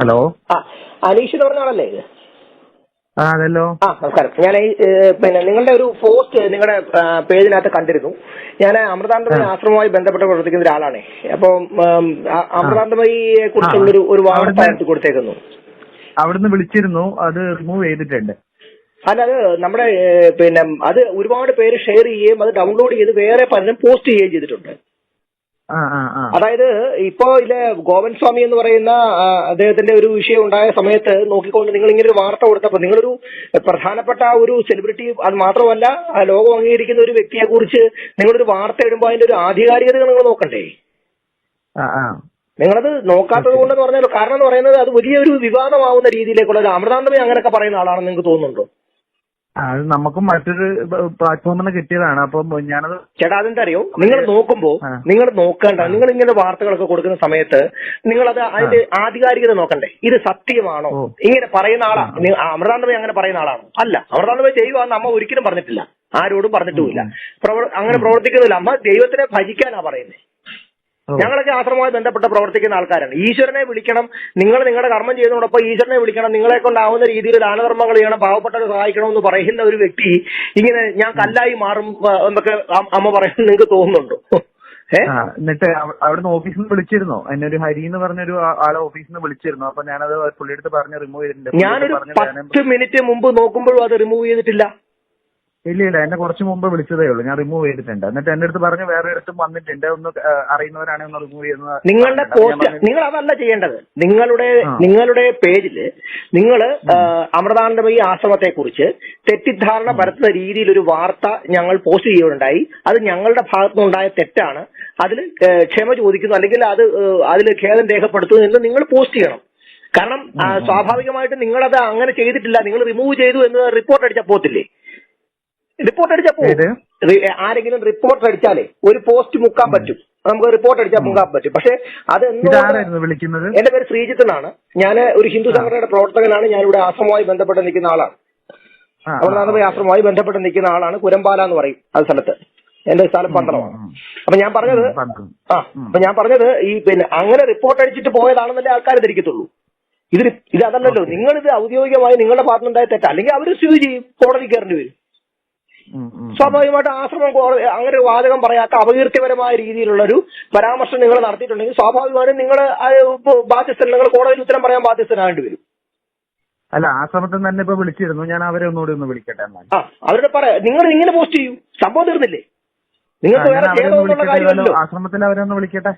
Hello. Aneesh എന്ന് പറഞ്ഞ ആളല്ലേ ഇത്? അതല്ലോ. നമസ്കാരം. ഞാൻ പിന്നെ നിങ്ങളുടെ ഒരു പോസ്റ്റ് നിങ്ങളുടെ പേജിനകത്ത് കണ്ടിരുന്നു. ഞാൻ അമൃതാനന്ദമയി ആശ്രമവുമായി ബന്ധപ്പെട്ട് പ്രവർത്തിക്കുന്ന ഒരാളാണേ. അപ്പൊ അമൃതാനന്ദമയിയെ കുറിച്ചുള്ളൊരു ഒരു വാർത്ത എടുത്ത് കൊടുത്തേക്കുന്നു. അവിടുന്ന് വിളിച്ചിരുന്നു, അത് റിമൂവ് ചെയ്തിട്ടുണ്ട്. അല്ല, അത് നമ്മുടെ പിന്നെ അത് ഒരുപാട് പേര് ഷെയർ ചെയ്യുകയും അത് ഡൗൺലോഡ് ചെയ്ത് വേറെ പലരും പോസ്റ്റ് ചെയ്യുകയും ചെയ്തിട്ടുണ്ട്. അതായത് ഇപ്പോ ഇതിലെ ഗോവൻ സ്വാമി എന്ന് പറയുന്ന അദ്ദേഹത്തിന്റെ ഒരു വിഷയം ഉണ്ടായ സമയത്ത് നോക്കിക്കൊണ്ട് നിങ്ങൾ ഇങ്ങനെ ഒരു വാർത്ത കൊടുത്തപ്പോൾ നിങ്ങളൊരു പ്രധാനപ്പെട്ട ഒരു സെലിബ്രിറ്റി, അത് മാത്രമല്ല ലോകം അംഗീകരിക്കുന്ന ഒരു വ്യക്തിയെ കുറിച്ച് നിങ്ങളൊരു വാർത്ത ഇടുമ്പോൾ അതിന്റെ ഒരു ആധികാരികത നിങ്ങൾ നോക്കണ്ടേ? നിങ്ങളത് നോക്കാത്തത് കൊണ്ടെന്ന് പറഞ്ഞാൽ കാരണം എന്ന് പറയുന്നത് അത് വലിയൊരു വിവാദമാവുന്ന രീതിയിലേക്കുള്ള അമൃതാനന്ദമയി അങ്ങനെയൊക്കെ പറയുന്ന ആളാണെന്ന് നിങ്ങൾക്ക് തോന്നുന്നുണ്ടോ? അത് നമുക്കും മറ്റൊരു പ്ലാറ്റ്ഫോമിൽ നിന്ന് കിട്ടിയതാണ്. അപ്പൊ ഞാനത് ചേട്ടാ, അതെന്താ അറിയോ, നിങ്ങൾ നോക്കുമ്പോ നിങ്ങൾ നോക്കേണ്ട, നിങ്ങൾ ഇങ്ങനെ വാർത്തകളൊക്കെ കൊടുക്കുന്ന സമയത്ത് നിങ്ങളത് അതിന്റെ ആധികാരികത നോക്കണ്ടേ. ഇത് സത്യമാണോ? ഇങ്ങനെ പറയുന്ന ആളാ അമൃതാനന്ദമയി അങ്ങനെ പറയുന്ന ആളാണോ? അല്ല, അമൃതാനന്ദമയി ചെയ്യുവാന്ന് അമ്മ ഒരിക്കലും പറഞ്ഞിട്ടില്ല, ആരോടും പറഞ്ഞിട്ടുമില്ല, അങ്ങനെ പ്രവർത്തിക്കുന്നില്ല. അമ്മ ദൈവത്തിനെ ഭജിക്കാനാ പറയുന്നത്. ഞങ്ങളൊക്കെ ആശ്രമവുമായി ബന്ധപ്പെട്ട് പ്രവർത്തിക്കുന്ന ആൾക്കാരാണ്. ഈശ്വരനെ വിളിക്കണം, നിങ്ങൾ നിങ്ങളുടെ കർമ്മം ചെയ്യുന്നതോടൊപ്പം ഈശ്വരനെ വിളിക്കണം, നിങ്ങളെ കൊണ്ടാവുന്ന രീതിയിൽ ദാനധർമ്മങ്ങൾ ചെയ്യണം, പാവപ്പെട്ടവരെ സഹായിക്കണം എന്ന് പറയുന്ന ഒരു വ്യക്തി ഇങ്ങനെ ഞാൻ കല്ലായി മാറും എന്നൊക്കെ അമ്മ പറയുന്നത് നിങ്ങൾക്ക് തോന്നുന്നുണ്ടോ? എന്നിട്ട് അവിടുന്ന് ഓഫീസിൽ നിന്ന് വിളിച്ചിരുന്നോ? എന്നെ ഒരു ഹരി എന്ന് പറഞ്ഞൊരു ആളെ ഓഫീസിൽ നിന്ന് വിളിച്ചിരുന്നു. അപ്പൊ ഞാനത് പുള്ളിയെടുത്ത് പറഞ്ഞ് റിമൂവ് ചെയ്തിട്ടുണ്ട്. ഞാനൊരു 10 മിനിറ്റ് മുമ്പ് നോക്കുമ്പോഴും അത് റിമൂവ് ചെയ്തിട്ടില്ല. ഇല്ല, എന്നെ കുറച്ച് മുമ്പ് വിളിച്ചതേ ഉള്ളൂ, ഞാൻ റിമൂവ് ചെയ്തിട്ടുണ്ട്. എന്നിട്ട് എന്റെ അടുത്ത് പറഞ്ഞ് വേറെ അടുത്തും വന്നിട്ടുണ്ട്, ഒന്ന് അറിയുന്നവരാണ് ഒന്ന് റിമൂവ് ചെയ്യുന്നത്. നിങ്ങളുടെ പോസ്റ്റ് നിങ്ങൾ അതല്ല ചെയ്യേണ്ടത്. നിങ്ങളുടെ പേജില് നിങ്ങൾ അമൃതാനന്ദമയി ആശ്രമത്തെ കുറിച്ച് തെറ്റിദ്ധാരണ പരത്തുന്ന രീതിയിൽ ഒരു വാർത്ത ഞങ്ങൾ പോസ്റ്റ് ചെയ്യുകയുണ്ടായി. അത് ഞങ്ങളുടെ ഭാഗത്തുനിന്നുണ്ടായ തെറ്റാണ്, അതിൽ ക്ഷമ ചോദിക്കുന്നു, അല്ലെങ്കിൽ അതിൽ ഖേദം രേഖപ്പെടുത്തുന്നു എന്ന് നിങ്ങൾ പോസ്റ്റ് ചെയ്യണം. കാരണം സ്വാഭാവികമായിട്ടും നിങ്ങളത് അങ്ങനെ ചെയ്തിട്ടില്ല, നിങ്ങൾ റിമൂവ് ചെയ്തു എന്ന് റിപ്പോർട്ട് അടിച്ചാൽ പോത്തില്ലേ? റിപ്പോർട്ട് അടിച്ചപ്പോ ആരെങ്കിലും റിപ്പോർട്ട് അടിച്ചാലേ ഒരു പോസ്റ്റ് മുക്കാൻ പറ്റും, നമുക്ക് റിപ്പോർട്ട് അടിച്ചാൽ മുക്കാൻ പറ്റും. പക്ഷെ അത് വിളിക്കുന്നത് എന്റെ പേര് ശ്രീജിത്ത് എന്നാണ്. ഞാൻ ഒരു ഹിന്ദു സംഘടനയുടെ പ്രവർത്തകനാണ്. ഞാനിവിടെ ആശ്രമവുമായി ബന്ധപ്പെട്ട് നിൽക്കുന്ന ആളാണ്. അമൃതാനന്ദമയി ആശ്രമവുമായി ബന്ധപ്പെട്ട് നിൽക്കുന്ന ആളാണ്. കുരമ്പാല എന്ന് പറയും അത് സ്ഥലത്ത്. എന്റെ സ്ഥലം പന്തളമാണ്. അപ്പൊ ഞാൻ പറഞ്ഞത് ഈ പിന്നെ അങ്ങനെ റിപ്പോർട്ട് അടിച്ചിട്ട് പോയതാണെന്നല്ലേ ആൾക്കാർ ധരിക്കത്തുള്ളൂ. ഇത് അതല്ലല്ലോ. നിങ്ങളിത് ഔദ്യോഗികമായി നിങ്ങളുടെ ഭാഗത്തുനിന്നുണ്ടായ തെറ്റ, അല്ലെങ്കിൽ അവർ സ്യൂ ചെയ്യും, കോടതി കയറേണ്ടി വരും. സ്വാഭാവികമായിട്ട് ആശ്രമം അങ്ങനെ ഒരു വാചകം പറയാത്ത അപകീർത്തിപരമായ രീതിയിലുള്ളൊരു പരാമർശം നിങ്ങൾ നടത്തിയിട്ടുണ്ടെങ്കിൽ സ്വാഭാവികമായിട്ടും നിങ്ങൾ ബാധ്യസ്ഥൻ, നിങ്ങൾ കോടതിയിൽ ഉത്തരം പറയാൻ ബാധ്യസ്ഥനാകേണ്ടി വരും. അല്ല, ആശ്രമത്തിൽ തന്നെ ഇപ്പൊ വിളിച്ചിരുന്നു, ഞാൻ അവരെ ഒന്നുകൂടി ഒന്ന് വിളിക്കട്ടെ. അവരുടെ നിങ്ങൾ ഇങ്ങനെ പോസ്റ്റ് ചെയ്യൂ, സംഭവം തീർന്നില്ലേ? നിങ്ങൾക്ക് വേറെ ഖേദമൊന്നുള്ള കാര്യമല്ലോ. ആശ്രമത്തിൽ അവരെ ഒന്ന് വിളിക്കട്ടെ.